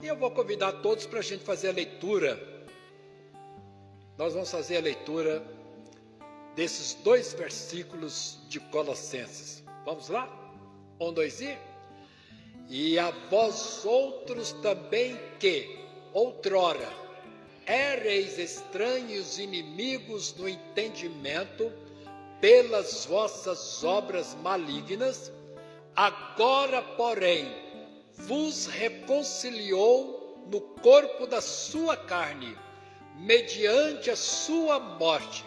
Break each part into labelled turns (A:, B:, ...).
A: E eu vou convidar todos para a gente fazer a leitura. Nós vamos fazer a leitura desses 2 versículos de Colossenses. Vamos lá? 1, 2 e... E a vós outros também que, outrora, éreis estranhos inimigos no entendimento, pelas vossas obras malignas, agora, porém, vos reconciliou no corpo da sua carne, mediante a sua morte,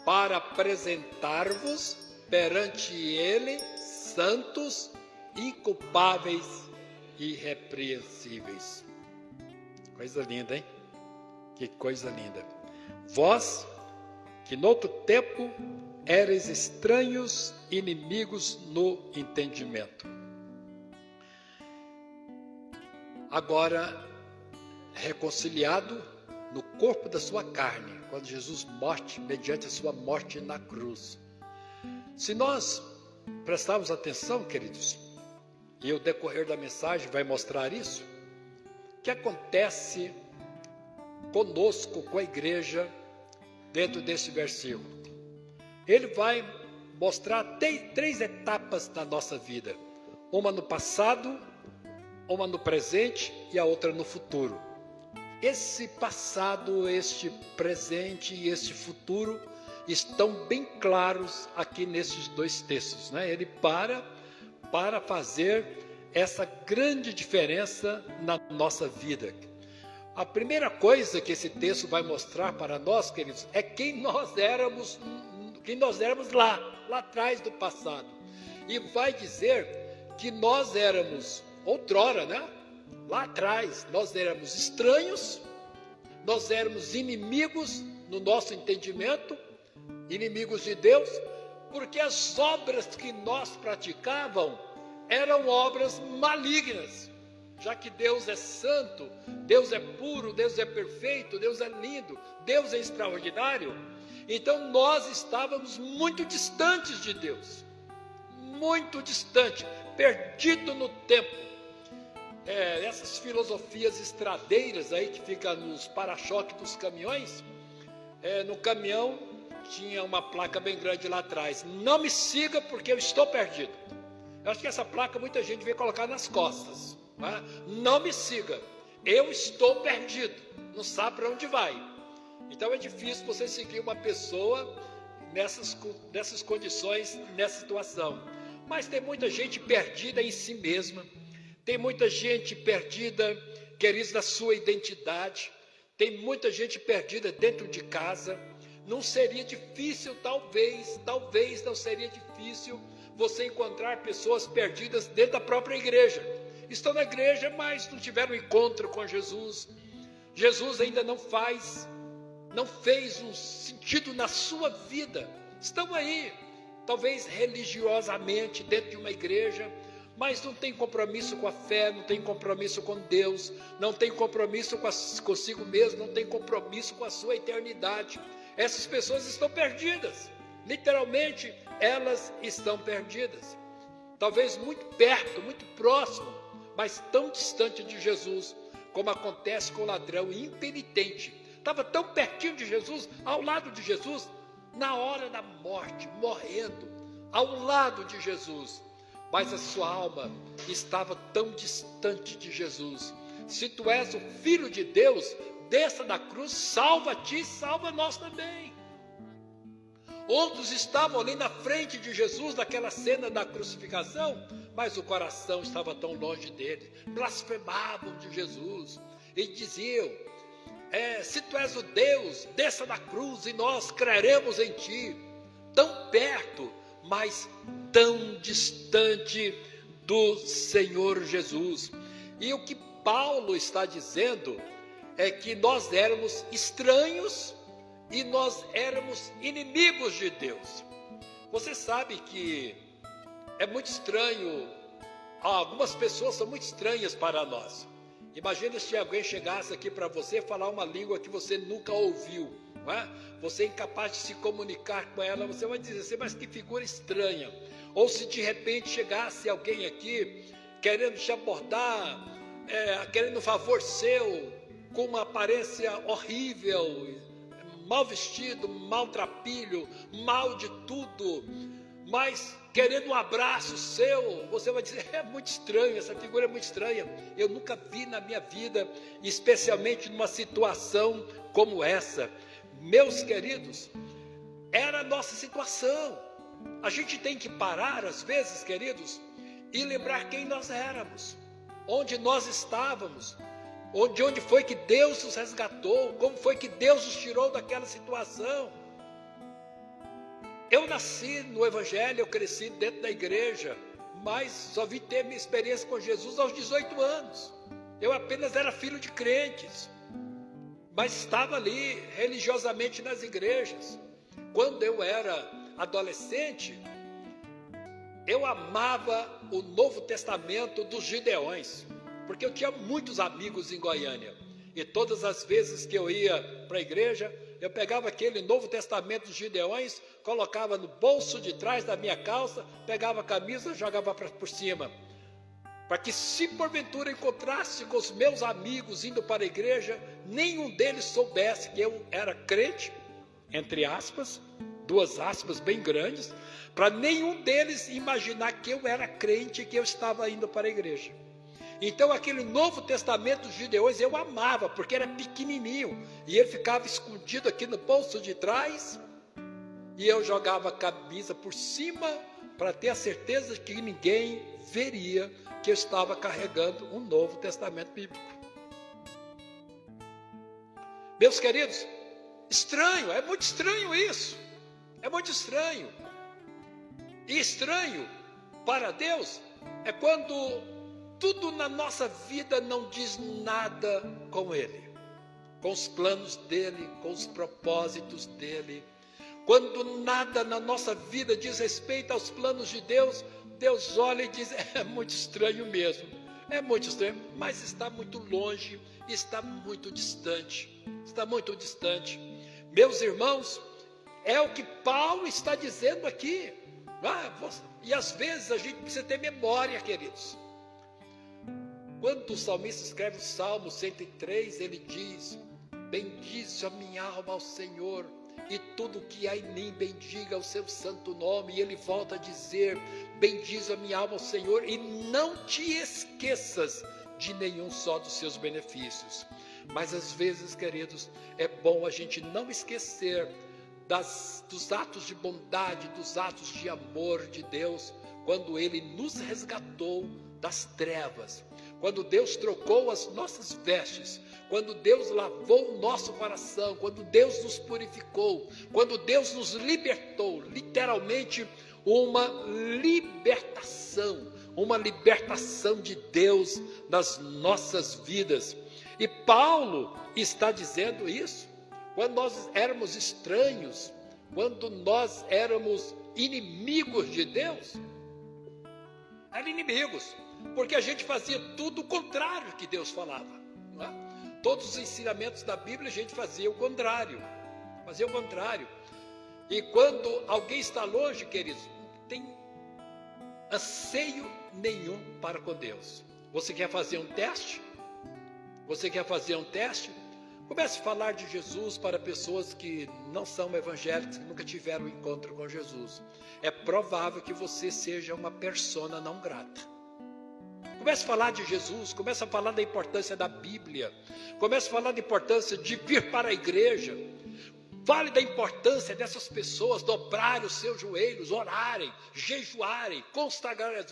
A: para apresentar-vos perante ele santos, inculpáveis e irrepreensíveis. Coisa linda, hein? Que coisa linda. Vós, que noutro tempo eres estranhos, inimigos no entendimento. Agora, reconciliado no corpo da sua carne, quando Jesus morre, mediante a sua morte na cruz. Se nós prestarmos atenção, queridos, e o decorrer da mensagem vai mostrar isso, o que acontece conosco, com a igreja, dentro desse versículo. Ele vai mostrar 3 etapas da nossa vida. Uma no passado, uma no presente e a outra no futuro. Esse passado, este presente e este futuro estão bem claros aqui nesses 2 textos, né? Ele para fazer essa grande diferença na nossa vida. A primeira coisa que esse texto vai mostrar para nós, queridos, é quem nós éramos lá atrás do passado. E vai dizer que nós éramos, outrora, né? Lá atrás, nós éramos estranhos, nós éramos inimigos no nosso entendimento, inimigos de Deus, porque as obras que nós praticávamos eram obras malignas. Já que Deus é santo, Deus é puro, Deus é perfeito, Deus é lindo, Deus é extraordinário, então nós estávamos muito distantes de Deus, muito distante, perdido no tempo. Essas filosofias estradeiras aí que ficam nos para-choques dos caminhões, no caminhão tinha uma placa bem grande lá atrás: não me siga porque eu estou perdido. Eu acho que essa placa muita gente devia colocar nas costas, né? Não me siga, eu estou perdido, não sabe para onde vai. Então é difícil você seguir uma pessoa nessas condições, nessa situação. Mas tem muita gente perdida em si mesma, tem muita gente perdida, queridos, na sua identidade, tem muita gente perdida dentro de casa. Não seria difícil, talvez não seria difícil você encontrar pessoas perdidas dentro da própria igreja. Estão na igreja, mas não tiveram encontro com Jesus. Jesus ainda não fez um sentido na sua vida. Estão aí, talvez religiosamente, dentro de uma igreja, mas não tem compromisso com a fé, não tem compromisso com Deus, não tem compromisso consigo mesmo, não tem compromisso com a sua eternidade. Essas pessoas estão perdidas, literalmente elas estão perdidas, talvez muito perto, muito próximo, mas tão distante de Jesus, como acontece com o ladrão impenitente. Estava tão pertinho de Jesus, ao lado de Jesus, na hora da morte, morrendo, ao lado de Jesus, mas a sua alma estava tão distante de Jesus. Se tu és o Filho de Deus, desça da cruz, salva-te e salva nós também. Outros estavam ali na frente de Jesus, naquela cena da crucificação, mas o coração estava tão longe dele, blasfemavam de Jesus e diziam: se tu és o Deus, desça da cruz e nós creremos em ti. Tão perto, mas tão distante do Senhor Jesus. E o que Paulo está dizendo é que nós éramos estranhos e nós éramos inimigos de Deus. Você sabe que é muito estranho, algumas pessoas são muito estranhas para nós. Imagina se alguém chegasse aqui para você falar uma língua que você nunca ouviu, não é? Você é incapaz de se comunicar com ela, você vai dizer assim: mas que figura estranha. Ou se de repente chegasse alguém aqui querendo te abordar querendo um favor seu, com uma aparência horrível, mal vestido, maltrapilho, mal de tudo, mas querendo um abraço seu, você vai dizer, é muito estranho, essa figura é muito estranha, eu nunca vi na minha vida, especialmente numa situação como essa. Meus queridos, era a nossa situação. A gente tem que parar, às vezes, queridos, e lembrar quem nós éramos, onde nós estávamos, de onde foi que Deus nos resgatou, como foi que Deus nos tirou daquela situação. Eu nasci no Evangelho, eu cresci dentro da igreja, mas só vim ter minha experiência com Jesus aos 18 anos. Eu apenas era filho de crentes, mas estava ali religiosamente nas igrejas. Quando eu era adolescente, eu amava o Novo Testamento dos Gideões, porque eu tinha muitos amigos em Goiânia, e todas as vezes que eu ia para a igreja, eu pegava aquele Novo Testamento dos Gideões, colocava no bolso de trás da minha calça, pegava a camisa e jogava por cima, para que se porventura encontrasse com os meus amigos indo para a igreja, nenhum deles soubesse que eu era crente, entre aspas, duas aspas bem grandes, para nenhum deles imaginar que eu era crente e que eu estava indo para a igreja. Então aquele Novo Testamento dos Gideões eu amava, porque era pequenininho, e ele ficava escondido aqui no bolso de trás, e eu jogava a camisa por cima, para ter a certeza de que ninguém veria que eu estava carregando um Novo Testamento bíblico. Meus queridos, estranho, é muito estranho isso, é muito estranho. E estranho para Deus é quando tudo na nossa vida não diz nada com Ele, com os planos dEle, com os propósitos dEle. Quando nada na nossa vida diz respeito aos planos de Deus, Deus olha e diz, é muito estranho mesmo, é muito estranho, mas está muito longe, está muito distante, está muito distante. Meus irmãos, é o que Paulo está dizendo aqui. E às vezes a gente precisa ter memória, queridos. Quando o salmista escreve o Salmo 103, ele diz, bendize a minha alma ao Senhor, e tudo que há em mim bendiga o seu santo nome. E ele volta a dizer, bendize a minha alma ao Senhor, e não te esqueças de nenhum só dos seus benefícios. Mas às vezes, queridos, é bom a gente não esquecer dos atos de bondade, dos atos de amor de Deus, quando Ele nos resgatou das trevas, quando Deus trocou as nossas vestes, quando Deus lavou o nosso coração, quando Deus nos purificou, quando Deus nos libertou, literalmente uma libertação de Deus nas nossas vidas. E Paulo está dizendo isso. Quando nós éramos estranhos, quando nós éramos inimigos de Deus, eram inimigos, porque a gente fazia tudo o contrário que Deus falava. Não é? Todos os ensinamentos da Bíblia a gente fazia o contrário, E quando alguém está longe, queridos, não tem anseio nenhum para com Deus. Você quer fazer um teste? Comece a falar de Jesus para pessoas que não são evangélicas, que nunca tiveram um encontro com Jesus. É provável que você seja uma persona não grata. Comece a falar de Jesus, comece a falar da importância da Bíblia, comece a falar da importância de vir para a igreja. Fale da importância dessas pessoas dobrarem os seus joelhos, orarem, jejuarem, consagrarem.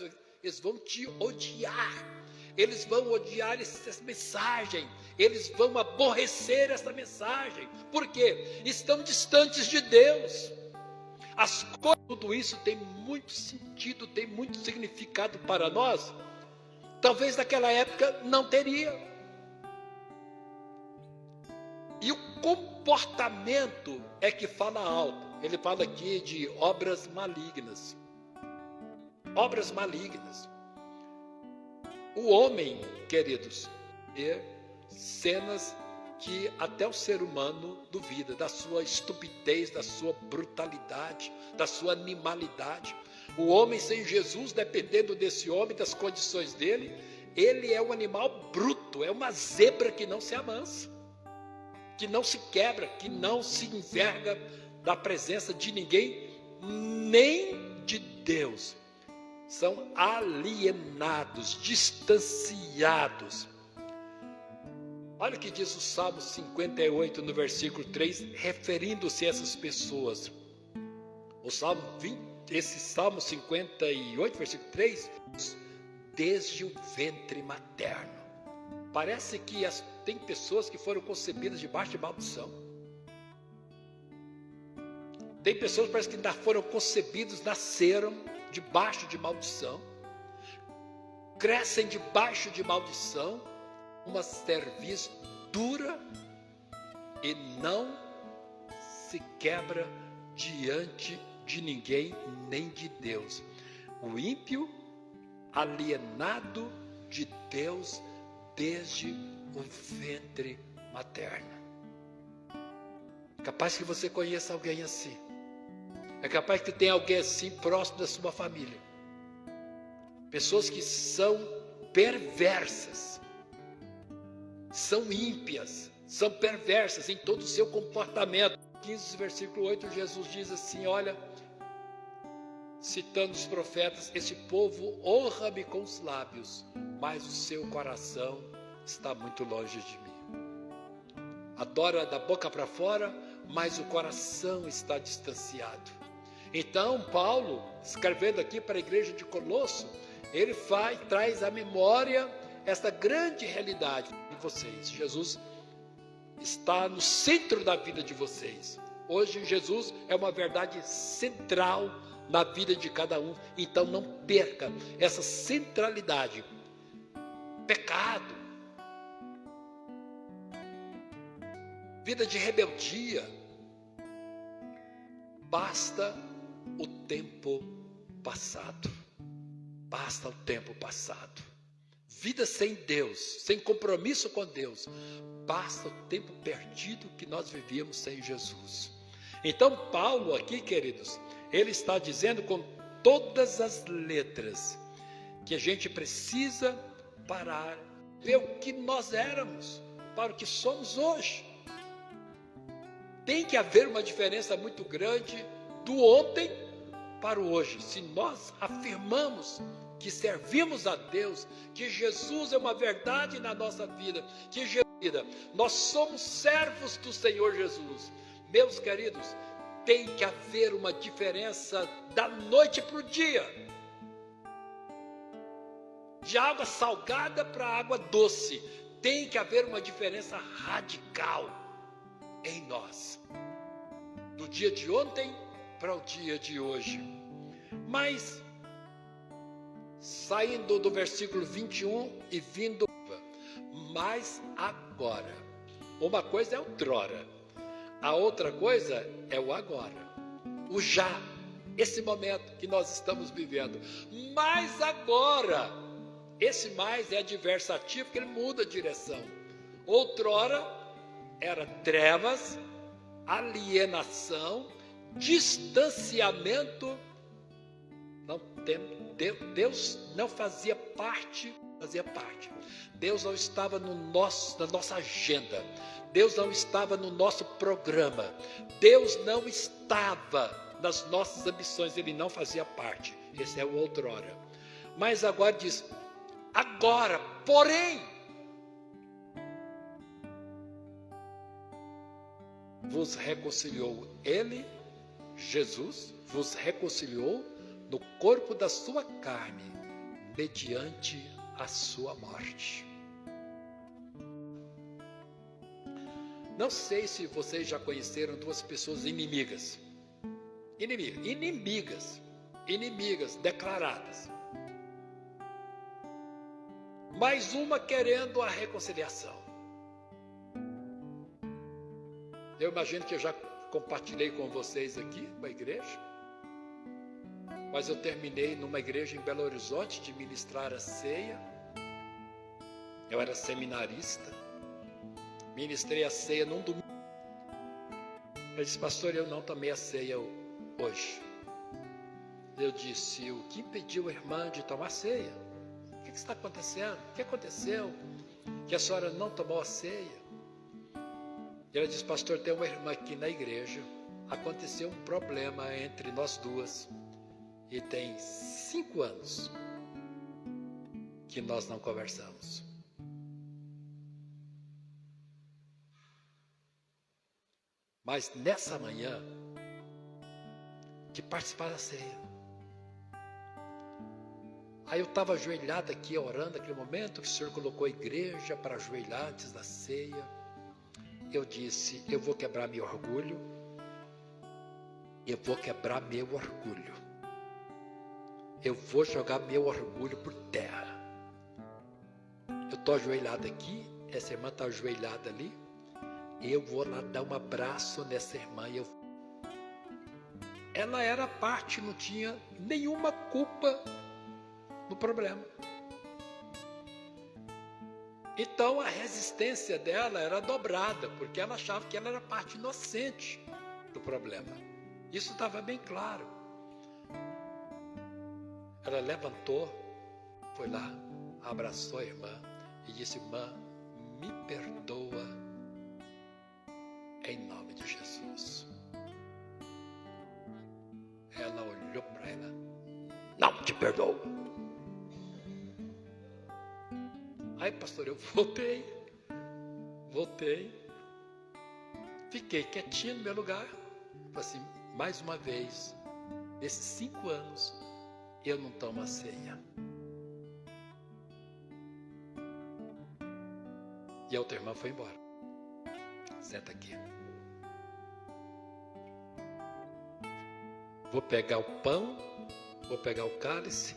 A: Eles vão te odiar. Eles vão odiar essa mensagem, eles vão aborrecer essa mensagem, porque estão distantes de Deus. Tudo isso tem muito sentido, tem muito significado para nós. Talvez naquela época não teria. E o comportamento é que fala alto. Ele fala aqui de obras malignas. Obras malignas. O homem, queridos, é cenas que até o ser humano duvida, da sua estupidez, da sua brutalidade, da sua animalidade. O homem sem Jesus, dependendo desse homem, das condições dele, ele é um animal bruto, é uma zebra que não se amansa, que não se quebra, que não se enverga da presença de ninguém, nem de Deus. São alienados, distanciados. Olha o que diz o Salmo 58, no versículo 3, referindo-se a essas pessoas. Esse Salmo 58, versículo 3, desde o ventre materno. Parece que tem pessoas que foram concebidas debaixo de maldição. Tem pessoas que parece que ainda foram concebidos, nasceram debaixo de maldição. Crescem debaixo de maldição. Uma cerviz dura e não se quebra diante de ninguém, nem de Deus. O ímpio, alienado de Deus desde o ventre materno. É capaz que você conheça alguém assim. É capaz que tenha alguém assim próximo da sua família. Pessoas que são perversas, são ímpias, são perversas em todo o seu comportamento. 15, versículo 8, Jesus diz assim, olha, citando os profetas, este povo honra-me com os lábios, mas o seu coração está muito longe de mim. Adora da boca para fora, mas o coração está distanciado. Então, Paulo, escrevendo aqui para a igreja de Colosso, ele traz à memória esta grande realidade de vocês. Jesus está no centro da vida de vocês. Hoje, Jesus é uma verdade central na vida de cada um. Então, não perca essa centralidade. Pecado, vida de rebeldia, basta o tempo passado. Basta o tempo passado. Vida sem Deus, sem compromisso com Deus, basta o tempo perdido que nós vivíamos sem Jesus. Então Paulo aqui, queridos, ele está dizendo com todas as letras que a gente precisa parar, ver o que nós éramos para o que somos hoje. Tem que haver uma diferença muito grande do ontem para o hoje. Se nós afirmamos que servimos a Deus, que Jesus é uma verdade na nossa vida, nós somos servos do Senhor Jesus. Meus queridos, tem que haver uma diferença da noite para o dia. De água salgada para água doce. Tem que haver uma diferença radical em nós. Do dia de ontem para o dia de hoje. Mas, saindo do versículo 21 e vindo, mas agora. Uma coisa é outrora, a outra coisa é o agora, o já, esse momento que nós estamos vivendo. Mas agora, esse mais é adversativo, porque ele muda a direção. Outrora era trevas, alienação, distanciamento. Deus não fazia parte. Deus não estava na nossa agenda. Deus não estava no nosso programa. Deus não estava nas nossas ambições. Ele não fazia parte. Esse é o outrora. Mas agora diz, agora, porém, vos reconciliou ele, Jesus, vos reconciliou no corpo da sua carne, mediante a sua morte. Não sei se vocês já conheceram duas pessoas inimigas declaradas, mas uma querendo a reconciliação. Eu imagino que eu já compartilhei com vocês aqui na igreja, mas eu terminei numa igreja em Belo Horizonte de ministrar a ceia. Eu era seminarista, ministrei a ceia num domingo. Eu disse, pastor, eu não tomei a ceia hoje. Eu disse, o que impediu a irmã de tomar ceia? O que está acontecendo? O que aconteceu? que a senhora não tomou a ceia. E ela disse: pastor, tem uma irmã aqui na igreja, aconteceu um problema entre nós duas, e tem 5 anos que nós não conversamos. Mas nessa manhã, de participar da ceia. Aí eu estava ajoelhado aqui, orando, naquele momento que o Senhor colocou a igreja para ajoelhar antes da ceia. Eu disse: eu vou quebrar meu orgulho. Eu vou quebrar meu orgulho. Eu vou jogar meu orgulho por terra. Eu estou ajoelhado aqui, essa irmã está ajoelhada ali. Eu vou lá dar um abraço nessa irmã. Ela era parte, não tinha nenhuma culpa no problema. Então a resistência dela era dobrada, porque ela achava que ela era parte inocente do problema. Isso estava bem claro. Ela levantou, foi lá, abraçou a irmã e disse: irmã, me perdoa em nome de Jesus. Ela olhou para ela: não te perdoo. Aí, pastor, eu voltei, fiquei quietinho no meu lugar. Falei assim: mais uma vez, nesses 5 anos, eu não tomo a ceia. E a outra irmã foi embora. Senta aqui. Vou pegar o pão, vou pegar o cálice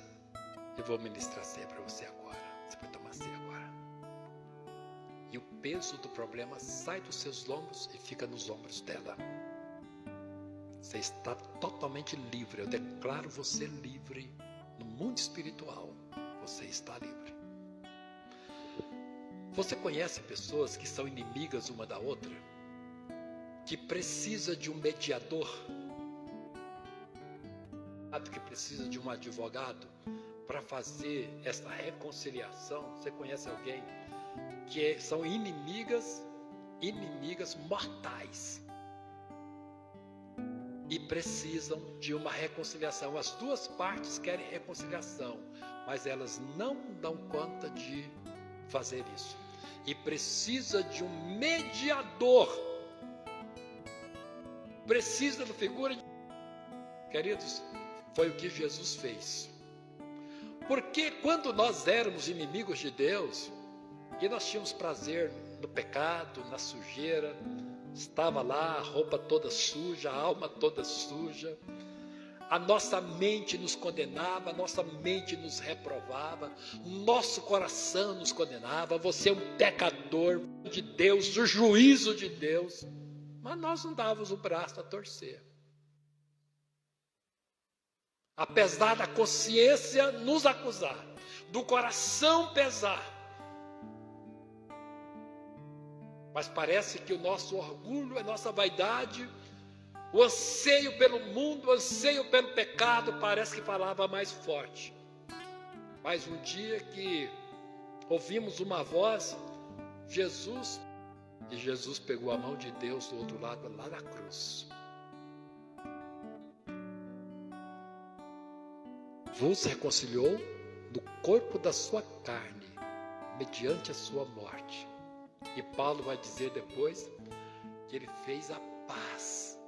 A: e vou ministrar a ceia para você agora. Você vai tomar a ceia agora. E o peso do problema sai dos seus ombros e fica nos ombros dela. Você está totalmente livre. Eu declaro você livre no mundo espiritual. Você está livre. Você conhece pessoas que são inimigas uma da outra? Que precisa de um mediador? Que precisa de um advogado para fazer essa reconciliação? Você conhece alguém que são inimigas mortais e precisam de uma reconciliação? As duas partes querem reconciliação, mas elas não dão conta de fazer isso, e precisa de um mediador. Precisa da figura de... Queridos, foi o que Jesus fez. Porque quando nós éramos inimigos de Deus, e nós tínhamos prazer no pecado, na sujeira, estava lá a roupa toda suja, a alma toda suja, a nossa mente nos condenava, a nossa mente nos reprovava, nosso coração nos condenava: você é um pecador de Deus, o juízo de Deus. Mas nós não dávamos o braço a torcer. Apesar da consciência nos acusar, do coração pesar, mas parece que o nosso orgulho, a nossa vaidade, o anseio pelo mundo, o anseio pelo pecado, parece que falava mais forte. Mas um dia que ouvimos uma voz, Jesus, e Jesus pegou a mão de Deus do outro lado, lá na cruz. Vos reconciliou do corpo da sua carne, mediante a sua morte. E Paulo vai dizer depois que ele fez a paz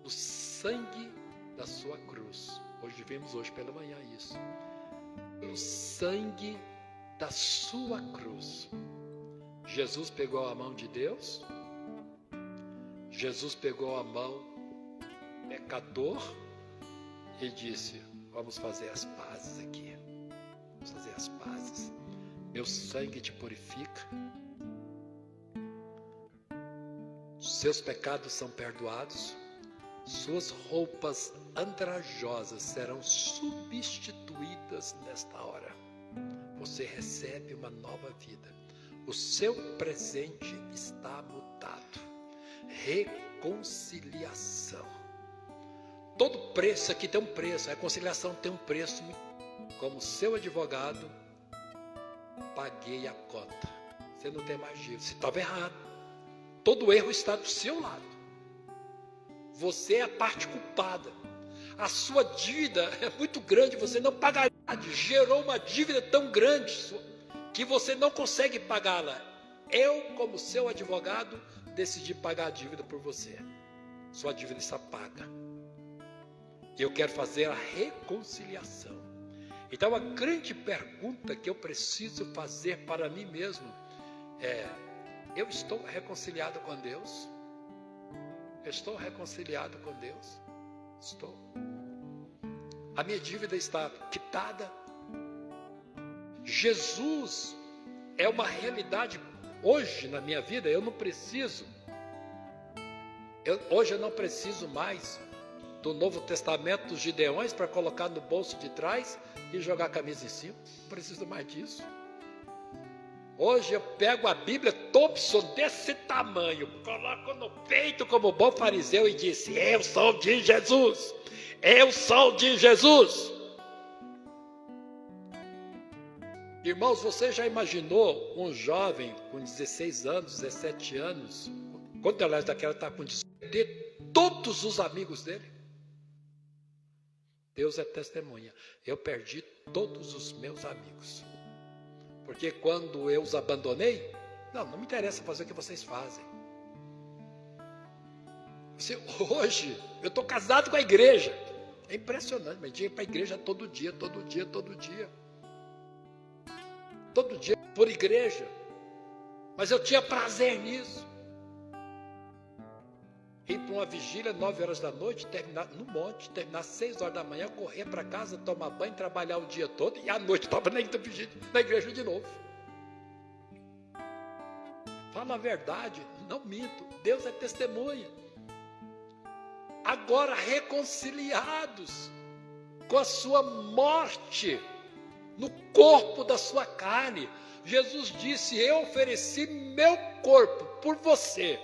A: no sangue da sua cruz. Vimos hoje pela manhã isso. No sangue da sua cruz. Jesus pegou a mão de Deus. Jesus pegou a mão pecador e disse: vamos fazer as pazes aqui. Vamos fazer as pazes. Meu sangue te purifica. Seus pecados são perdoados. Suas roupas andrajosas serão substituídas nesta hora. Você recebe uma nova vida. O seu presente está mudado. Reconciliação. Todo preço aqui tem um preço. A reconciliação tem um preço. Como seu advogado, paguei a conta. Você não tem mais dívida. Você estava errado. Todo erro está do seu lado. Você é a parte culpada. A sua dívida é muito grande, você não pagaria. Gerou uma dívida tão grande que você não consegue pagá-la. Eu, como seu advogado, decidi pagar a dívida por você. Sua dívida está paga. Eu quero fazer a reconciliação. Então, a grande pergunta que eu preciso fazer para mim mesmo é: eu estou reconciliado com Deus? Eu estou reconciliado com Deus? Estou. A minha dívida está quitada. Jesus é uma realidade hoje na minha vida. Eu não preciso. Hoje eu não preciso mais do Novo Testamento dos Gideões para colocar no bolso de trás e jogar a camisa em cima. Não preciso mais disso. Hoje eu pego a Bíblia, Thompson, desse tamanho, coloco no peito como bom fariseu e disse: eu sou de Jesus. Eu sou de Jesus. Irmãos, você já imaginou um jovem com 16 anos, 17 anos, quando ela está com 18, ter todos os amigos dele? Deus é testemunha. Eu perdi todos os meus amigos. Porque quando eu os abandonei, não me interessa fazer o que vocês fazem. Hoje, eu estou casado com a igreja. É impressionante, mas eu ia para a igreja todo dia. Todo dia por igreja. Mas eu tinha prazer nisso. Ir para uma vigília, 9 horas da noite, terminar no monte, terminar 6 horas da manhã, correr para casa, tomar banho, trabalhar o dia todo, e à noite estava na igreja de novo. Fala a verdade, não minto, Deus é testemunha. Agora reconciliados com a sua morte no corpo da sua carne. Jesus disse: eu ofereci meu corpo por você.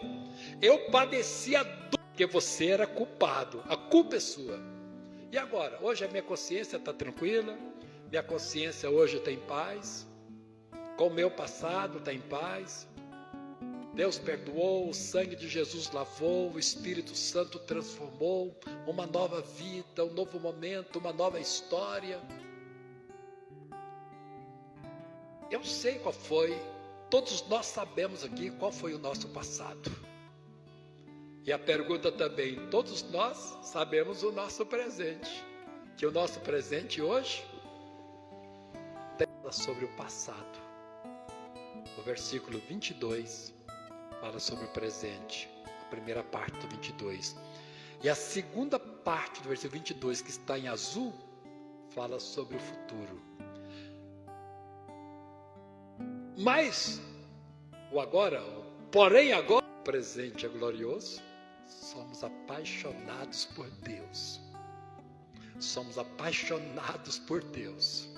A: Eu padeci a dor porque você era culpado. A culpa é sua. E agora? Hoje a minha consciência está tranquila. Minha consciência hoje está em paz. Com o meu passado está em paz. Deus perdoou, o sangue de Jesus lavou, o Espírito Santo transformou, uma nova vida, um novo momento, uma nova história. Eu sei qual foi, todos nós sabemos aqui qual foi o nosso passado. E a pergunta também, todos nós sabemos o nosso presente. Que o nosso presente hoje fala sobre o passado. O versículo 22 fala sobre o presente, a primeira parte do 22. E a segunda parte do versículo 22, que está em azul, fala sobre o futuro. Mas, porém agora, o presente é glorioso, somos apaixonados por Deus. Somos apaixonados por Deus.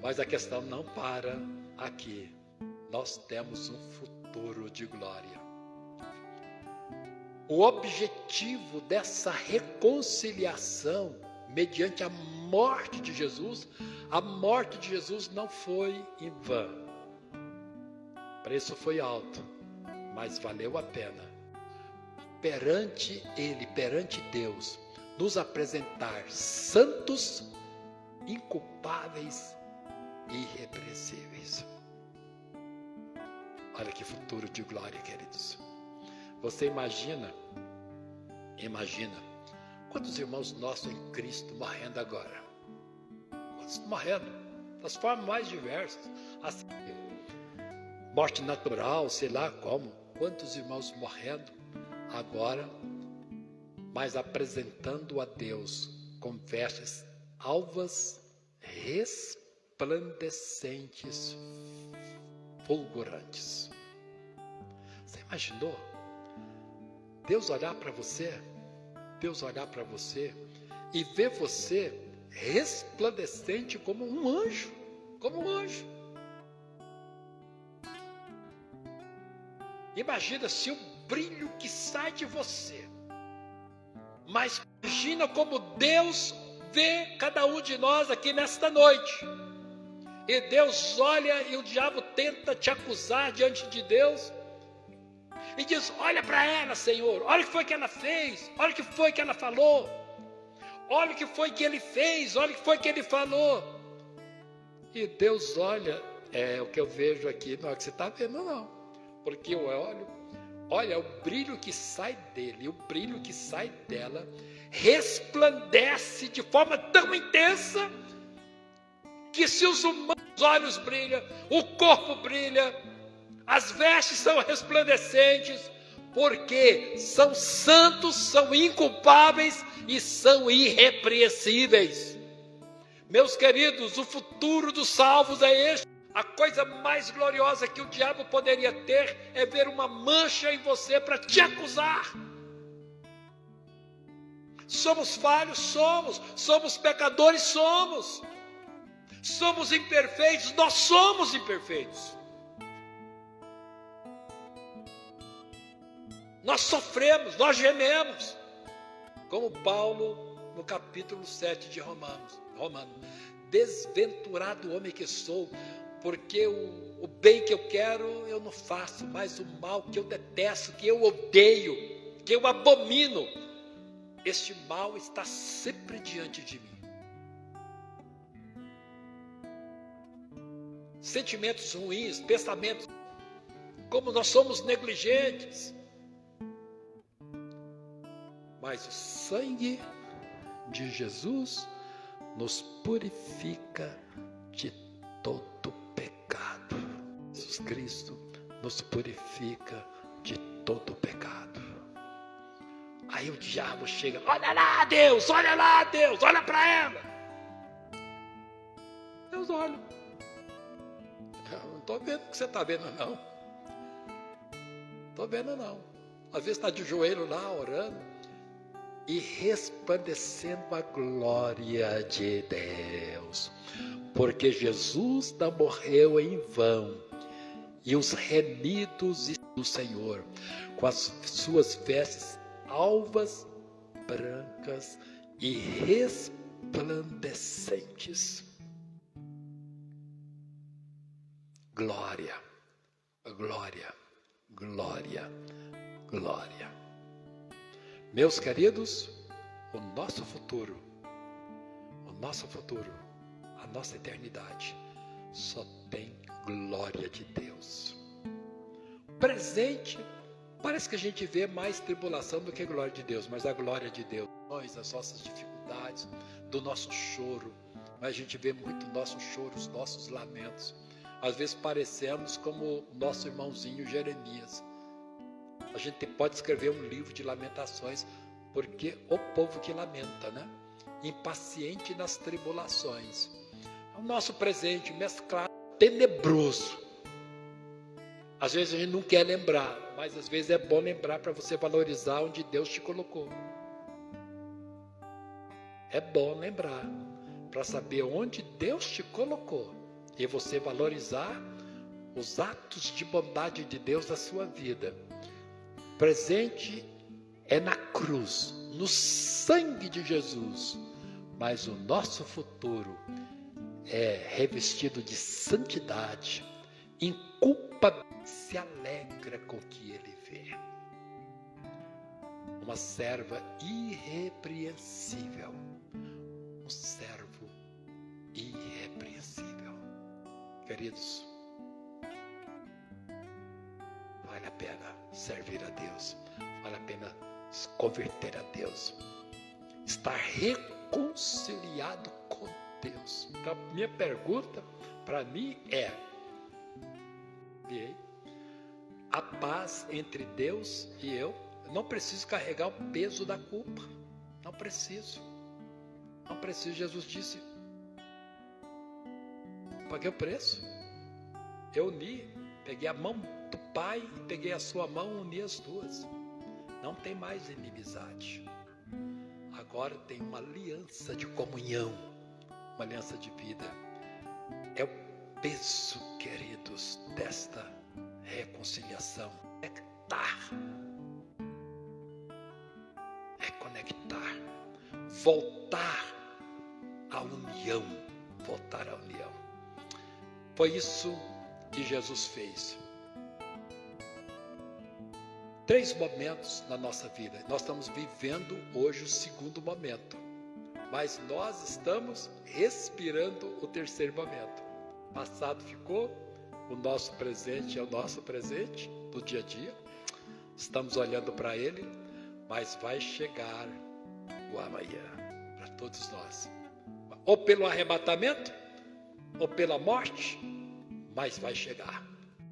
A: Mas a questão não para aqui. Nós temos um futuro de glória. O objetivo dessa reconciliação, mediante a morte de Jesus, a morte de Jesus não foi em vão. O preço foi alto, mas valeu a pena. Perante Ele, perante Deus, nos apresentar santos, inculpáveis e irrepreensíveis. Olha que futuro de glória, queridos. Você imagina quantos irmãos nossos em Cristo morrendo agora? Quantos morrendo? Das formas mais diversas. Assim, morte natural, sei lá como. Quantos irmãos morrendo agora, mas apresentando a Deus com vestes alvas, resplandecentes, fulgurantes. Você imaginou? Deus olhar para você e ver você resplandecente como um anjo, Imagina se o brilho que sai de você, mas imagina como Deus vê cada um de nós aqui nesta noite. E Deus olha e o diabo tenta te acusar diante de Deus. E diz, olha para ela, Senhor, olha o que foi que ela fez, olha o que foi que ela falou, olha o que foi que ele fez, olha o que foi que ele falou. E Deus olha, o que eu vejo aqui, não é o que você está vendo não, porque eu olho, olha o brilho que sai dele, o brilho que sai dela, resplandece de forma tão intensa, que se os humanos olhos brilham, o corpo brilha, as vestes são resplandecentes, porque são santos, são inculpáveis e são irrepreensíveis. Meus queridos, o futuro dos salvos é este. A coisa mais gloriosa que o diabo poderia ter é ver uma mancha em você para te acusar. Somos falhos? Somos pecadores? Somos imperfeitos? Nós somos imperfeitos. Nós sofremos, nós gememos, como Paulo no capítulo 7 de Romanos. Desventurado homem que sou, porque o bem que eu quero eu não faço, mas o mal que eu detesto, que eu odeio, que eu abomino, este mal está sempre diante de mim. Sentimentos ruins, pensamentos, como nós somos negligentes. Mas o sangue de Jesus nos purifica de todo pecado. Jesus Cristo nos purifica de todo pecado. Aí o diabo chega, olha lá Deus, olha para ela. Deus olha. Eu não estou vendo o que você está vendo não. Estou vendo não. Às vezes está de joelho lá orando. E resplandecendo a glória de Deus, porque Jesus não morreu em vão, e os remidos do Senhor, com as suas vestes alvas, brancas e resplandecentes. Glória, glória, glória, glória. Meus queridos, o nosso futuro, a nossa eternidade, só tem glória de Deus. Presente, parece que a gente vê mais tribulação do que glória de Deus, mas a glória de Deus, as nossas dificuldades, do nosso choro, mas a gente vê muito nosso choro, os nossos lamentos. Às vezes parecemos como nosso irmãozinho Jeremias. A gente pode escrever um livro de lamentações, porque o povo que lamenta, né? Impaciente nas tribulações. O nosso presente mesclado, tenebroso. Às vezes a gente não quer lembrar, mas às vezes é bom lembrar para você valorizar onde Deus te colocou. É bom lembrar, para saber onde Deus te colocou, e você valorizar os atos de bondade de Deus na sua vida. Presente é na cruz, no sangue de Jesus, mas o nosso futuro é revestido de santidade, inculpabilidade, se alegra com o que ele vê. Uma serva irrepreensível, um servo irrepreensível. Queridos, vale a pena servir a Deus, vale a pena se converter a Deus, estar reconciliado com Deus. Então, minha pergunta para mim é: a paz entre Deus e eu não preciso carregar o peso da culpa, não preciso. Jesus disse, paguei o preço, eu uni, peguei a mão do Pai, peguei a sua mão, uni as duas. Não tem mais inimizade. Agora tem uma aliança de comunhão, uma aliança de vida. É o peso, queridos, desta reconciliação. É conectar, voltar à união. Foi isso que Jesus fez. 3 momentos na nossa vida. Nós estamos vivendo hoje o 2º momento. Mas nós estamos respirando o 3º momento. O passado ficou, o nosso presente é o nosso presente, do dia a dia. Estamos olhando para ele, mas vai chegar o amanhã, para todos nós. Ou pelo arrebatamento, ou pela morte, mas vai chegar.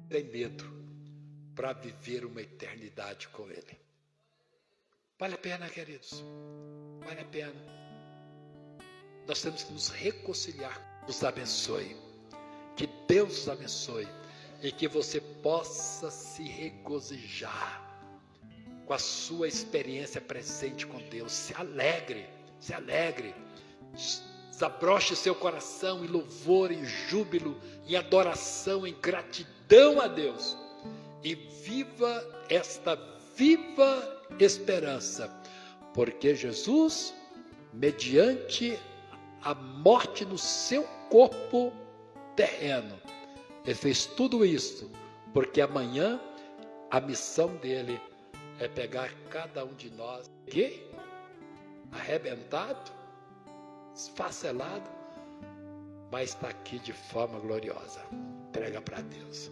A: Tem medo para viver uma eternidade com ele. Vale a pena, queridos. Vale a pena. Nós temos que nos reconciliar. Nos abençoe. Que Deus os abençoe. E que você possa se regozijar com a sua experiência presente com Deus. Se alegre. Se alegre. Desabroche seu coração em louvor, em júbilo, em adoração, em gratidão a Deus. E viva esta viva esperança. Porque Jesus, mediante a morte no seu corpo terreno, ele fez tudo isso, porque amanhã a missão dele é pegar cada um de nós, arrebentado, esfacelado, mas está aqui de forma gloriosa. Entrega para Deus.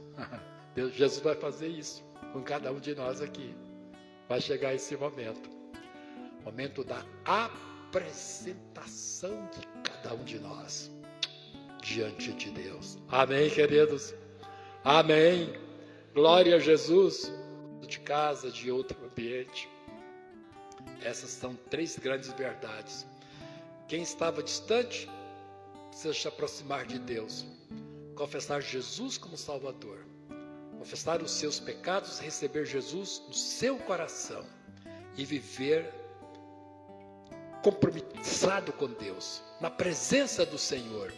A: Jesus vai fazer isso com cada um de nós aqui. Vai chegar esse momento. Momento da apresentação de cada um de nós diante de Deus. Amém, queridos? Amém. Glória a Jesus. De casa, de outro ambiente. Essas são 3 grandes verdades. Quem estava distante precisa se aproximar de Deus. Confessar Jesus como Salvador. Confessar os seus pecados, receber Jesus no seu coração e viver compromissado com Deus, na presença do Senhor,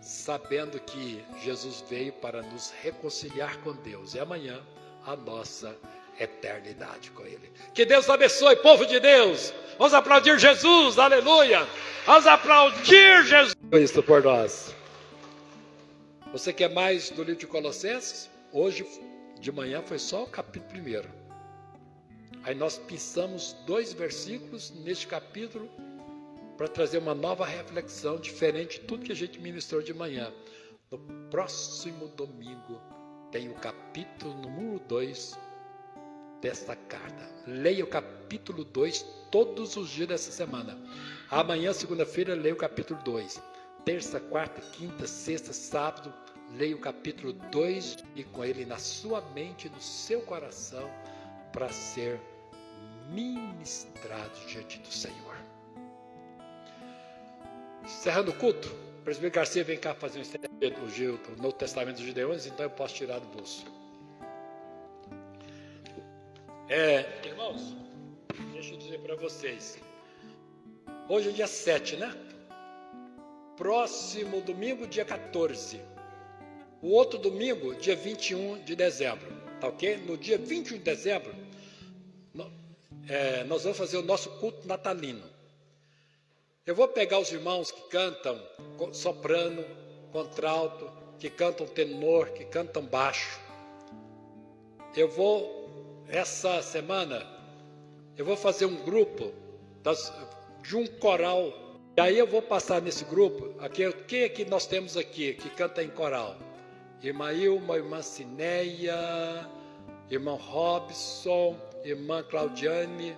A: sabendo que Jesus veio para nos reconciliar com Deus e amanhã a nossa eternidade com Ele. Que Deus abençoe, povo de Deus. Vamos aplaudir Jesus, aleluia. Vamos aplaudir Jesus. Isso por nós. Você quer mais do livro de Colossenses? Hoje de manhã foi só o capítulo 1. Aí nós pensamos 2 versículos neste capítulo para trazer uma nova reflexão diferente de tudo que a gente ministrou de manhã. No próximo domingo tem o capítulo número 2 desta carta. Leia o capítulo 2 todos os dias dessa semana. Amanhã, segunda-feira, leia o capítulo 2. Terça, quarta, quinta, sexta, sábado, leia o capítulo 2 e com ele na sua mente, no seu coração, para ser ministrado diante do Senhor. Encerrando o culto, o presbítero Garcia vem cá fazer um encerramento do Novo Testamento dos Gideões, então eu posso tirar do bolso. Irmãos, deixa eu dizer para vocês. Hoje é dia 7, né? Próximo domingo, dia 14. O outro domingo, dia 21 de dezembro. Tá ok? No dia 21 de dezembro, nós vamos fazer o nosso culto natalino. Eu vou pegar os irmãos que cantam soprano, contralto, que cantam tenor, que cantam baixo. Essa semana, eu vou fazer um grupo de um coral. E aí eu vou passar nesse grupo, quem é que nós temos aqui, que canta em coral? Irmã Ilma, irmã Cineia, irmão Robson, irmã Claudiane,